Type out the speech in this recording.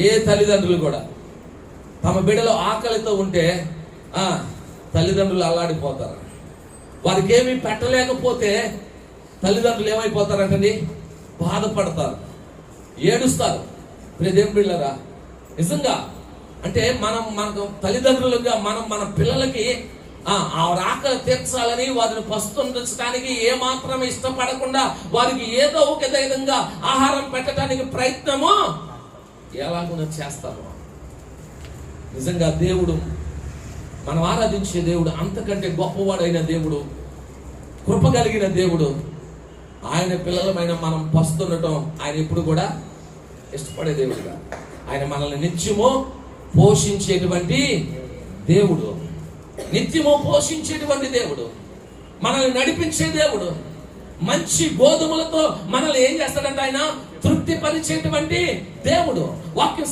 ఏ తల్లిదండ్రులు కూడా తమ బిడ్డలు ఆకలితో ఉంటే తల్లిదండ్రులు అల్లాడిపోతారు. వారికి ఏమీ పెట్టలేకపోతే తల్లిదండ్రులు ఏమైపోతారంటండి? బాధపడతారు, ఏడుస్తారు. దేవుని బిడ్డలారా, నిజంగా అంటే మనకు తల్లిదండ్రులుగా మన పిల్లలకి ఆకలి తీర్చాలని, వారిని పస్తుంచడానికి ఏమాత్రం ఇష్టపడకుండా వారికి ఏదో ఒక విధంగా ఆహారం పెట్టడానికి ప్రయత్నము ఎలాగున్నా చేస్తారు. నిజంగా దేవుడు, మనం ఆరాధించే దేవుడు అంతకంటే గొప్పవాడైన దేవుడు, కృప కలిగిన దేవుడు. ఆయన పిల్లలమైన మనం పస్తుండటం ఆయన ఎప్పుడు కూడా ఇష్టపడే దేవుడుగా. ఆయన మనల్ని నిత్యము పోషించేటువంటి దేవుడు, నిత్యము పోషించేటువంటి దేవుడు, మనల్ని నడిపించే దేవుడు. మంచి గోధుమలతో మనల్ని ఏం చేస్తాడంటే ఆయన తృప్తిపరిచేటువంటి దేవుడు. వాక్యం